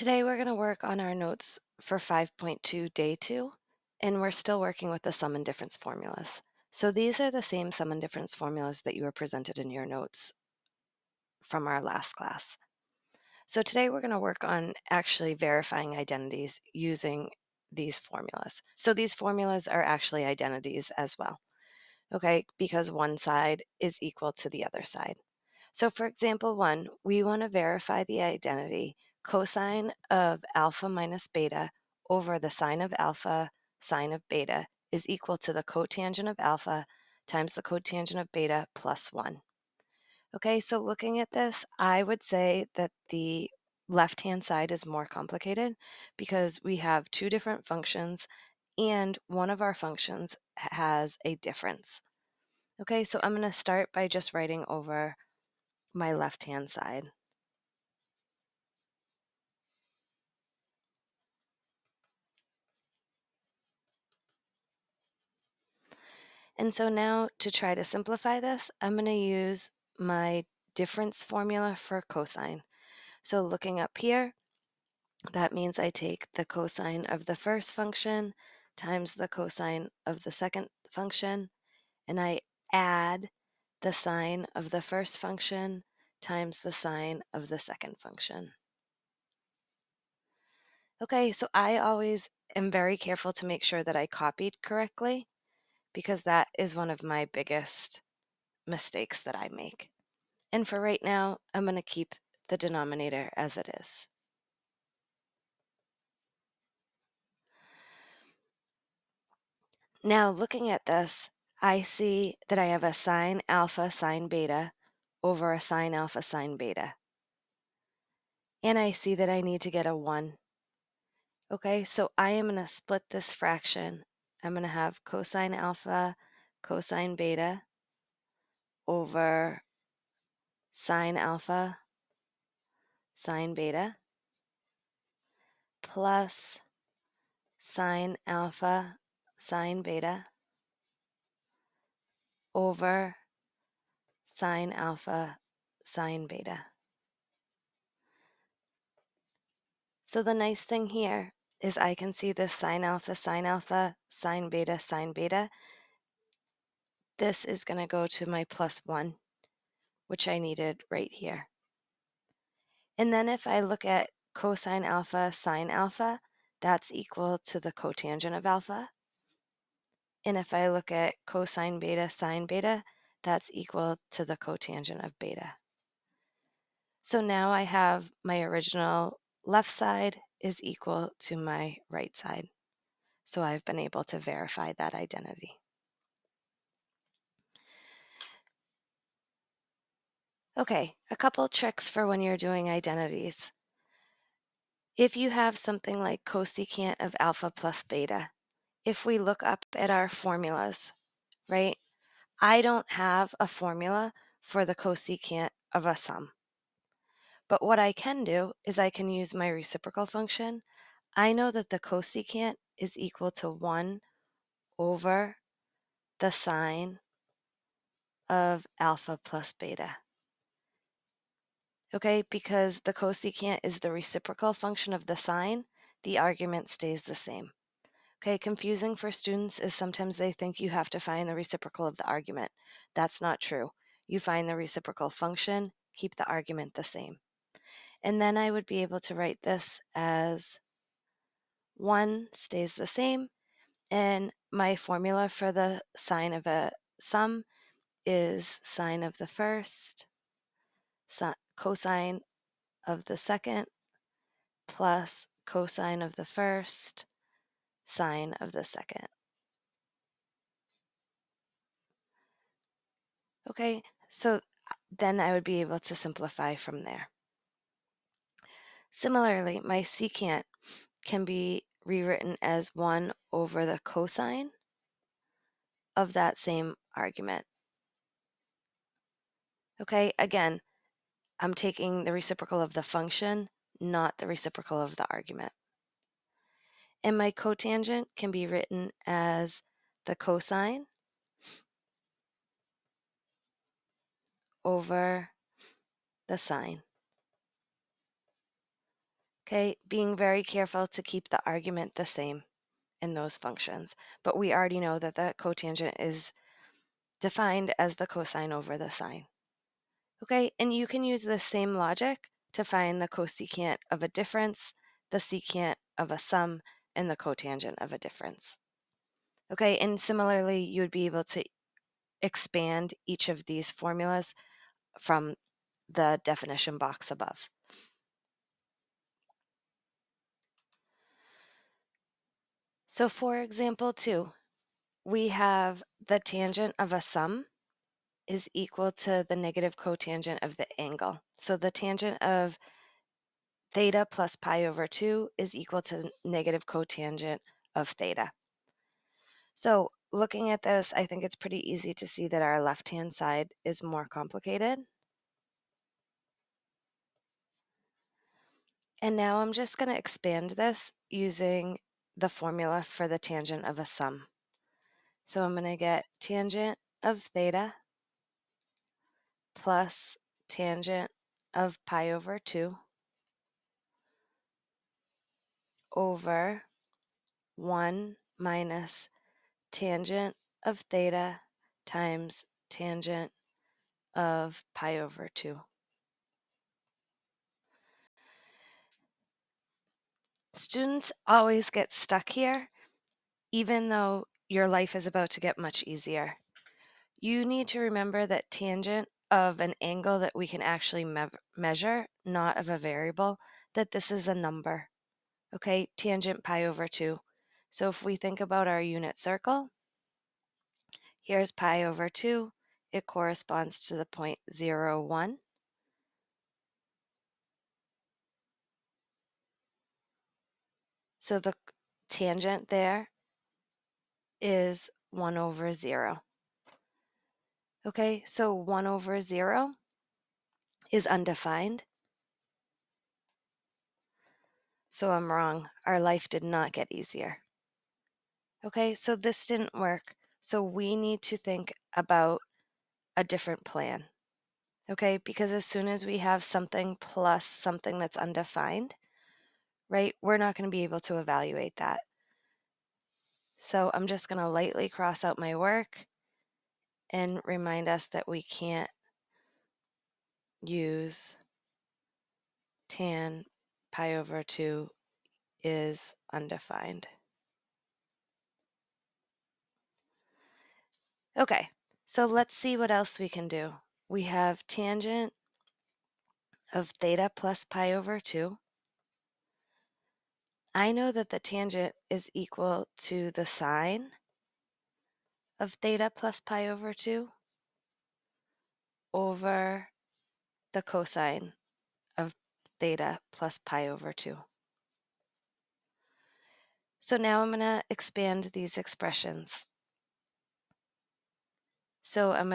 Today we're going to work on our notes for 5.2 day 2, and we're still working with the sum and difference formulas. So these are the same sum and difference formulas that you were presented in your notes from our last class. So today we're going to work on actually verifying identities using these formulas. So these formulas are actually identities as well, okay, because one side is equal to the other side. So for example 1, we want to verify the identity cosine of alpha minus beta over the sine of alpha sine of beta is equal to the cotangent of alpha times the cotangent of beta plus 1. Okay, so looking at this, I would say that the left-hand side is more complicated because we have two different functions and one of our functions has a difference. Okay, so I'm going to start by just writing over my left-hand side. And so now to try to simplify this, I'm going to use my difference formula for cosine. So looking up here, that means I take the cosine of the first function times the cosine of the second function, and I add the sine of the first function times the sine of the second function. Okay, so I always am very careful to make sure that I copied correctly because that is one of my biggest mistakes that I make. And for right now, I'm going to keep the denominator as it is. Now looking at this, I see that I have a sine alpha sine beta over a sine alpha sine beta. And I see that I need to get a 1. Okay, so I am going to split this fraction. I'm going to have cosine alpha cosine beta over sine alpha sine beta plus sine alpha sine beta over sine alpha sine beta. So the nice thing here is I can see this sine alpha sine beta. This is going to go to my plus 1, which I needed right here. And then if I look at cosine alpha sine alpha, that's equal to the cotangent of alpha. And if I look at cosine beta sine beta, that's equal to the cotangent of beta. So now I have my original left side is equal to my right side. So I've been able to verify that identity. Okay, a couple tricks for when you're doing identities. If you have something like cosecant of alpha plus beta, if we look up at our formulas, right, I don't have a formula for the cosecant of a sum. But what I can do is I can use my reciprocal function. I know that the cosecant is equal to 1 over the sine of alpha plus beta. Okay, because the cosecant is the reciprocal function of the sine, the argument stays the same. Okay, confusing for students is sometimes they think you have to find the reciprocal of the argument. That's not true. You find the reciprocal function, keep the argument the same. And then I would be able to write this as 1 stays the same, and my formula for the sine of a sum is sine of the first, cosine of the second, plus cosine of the first, sine of the second. Okay, so then I would be able to simplify from there. Similarly, my secant can be rewritten as 1 over the cosine of that same argument. Okay, again, I'm taking the reciprocal of the function, not the reciprocal of the argument. And my cotangent can be written as the cosine over the sine. Okay, being very careful to keep the argument the same in those functions. But we already know that the cotangent is defined as the cosine over the sine. Okay, and you can use the same logic to find the cosecant of a difference, the secant of a sum, and the cotangent of a difference. Okay, and similarly, you would be able to expand each of these formulas from the definition box above. So for example 2, we have the tangent of a sum is equal to the negative cotangent of the angle. So the tangent of theta plus pi over 2 is equal to negative cotangent of theta. So looking at this, I think it's pretty easy to see that our left-hand side is more complicated. And now I'm just going to expand this using the formula for the tangent of a sum. So I'm going to get tangent of theta plus tangent of pi over 2 over 1 minus tangent of theta times tangent of pi over 2. Students always get stuck here, even though your life is about to get much easier. You need to remember that tangent of an angle that we can actually measure, not of a variable, that this is a number. Okay, tangent pi over 2. So if we think about our unit circle, here's pi over 2. It corresponds to the point 0, 1. So the tangent there is 1 over 0. Okay, so 1 over 0 is undefined. So I'm wrong. Our life did not get easier. Okay, so this didn't work. So we need to think about a different plan. Okay, because as soon as we have something plus something that's undefined, right, we're not going to be able to evaluate that. So I'm just going to lightly cross out my work and remind us that we can't use tan pi over 2 is undefined. Okay, so let's see what else we can do. We have tangent of theta plus pi over 2. I know that the tangent is equal to the sine of theta plus pi over 2 over the cosine of theta plus pi over 2. So now I'm going to expand these expressions. So I'm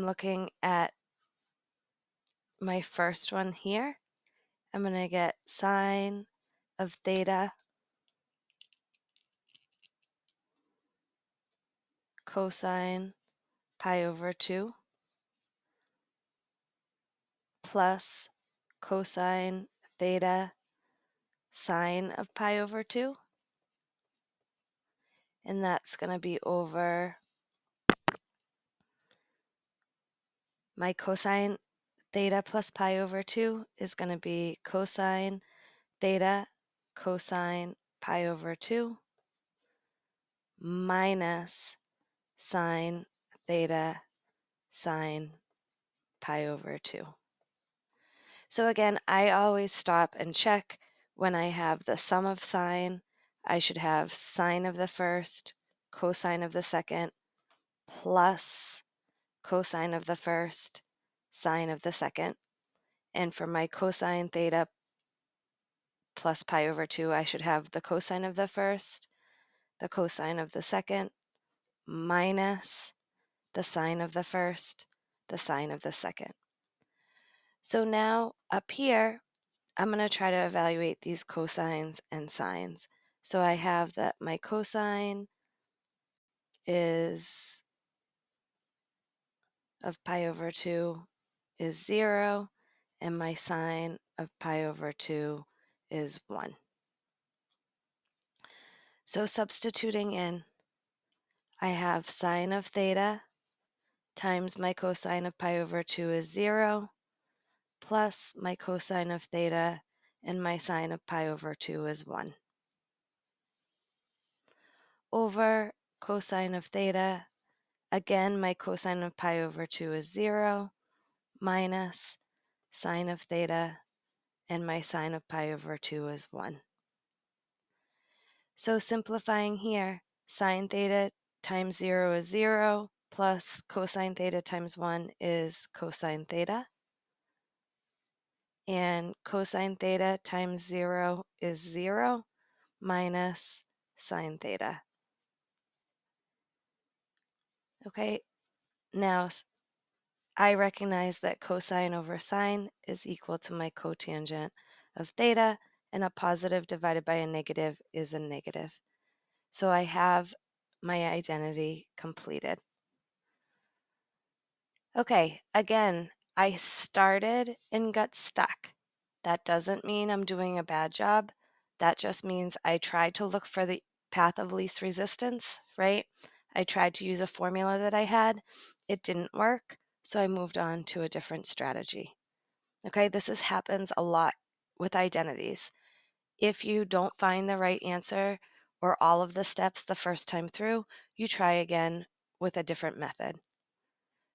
looking at my first one here. I'm going to get sine of theta cosine pi over 2 plus cosine theta sine of pi over 2. And that's going to be over my cosine theta plus pi over 2 is going to be cosine theta cosine pi over 2 minus sine theta sine pi over 2. So again, I always stop and check when I have the sum of sine. I should have sine of the first, cosine of the second, plus cosine of the first, sine of the second. And for my cosine theta plus pi over 2, I should have the cosine of the first, the cosine of the second, minus the sine of the first, the sine of the second. So now up here, I'm going to try to evaluate these cosines and sines. So I have that my cosine is of pi over 2 is 0, and my sine of pi over 2 is 1. So substituting in, I have sine of theta times my cosine of pi over 2 is 0, plus my cosine of theta and my sine of pi over 2 is 1. Over cosine of theta, again my cosine of pi over 2 is 0, minus sine of theta, and my sine of pi over 2 is 1. So simplifying here, sine theta times 0 is 0, plus cosine theta times 1 is cosine theta. And cosine theta times 0 is 0, minus sine theta. Okay, now I recognize that cosine over sine is equal to my cotangent of theta, and a positive divided by a negative is a negative. So I have my identity completed. Okay, again, I started and got stuck. That doesn't mean I'm doing a bad job. That just means I tried to look for the path of least resistance, right? I tried to use a formula that I had. It didn't work, so I moved on to a different strategy. Okay, happens a lot with identities. If you don't find the right answer or all of the steps the first time through, you try again with a different method.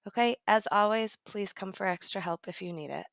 Okay, as always, please come for extra help if you need it.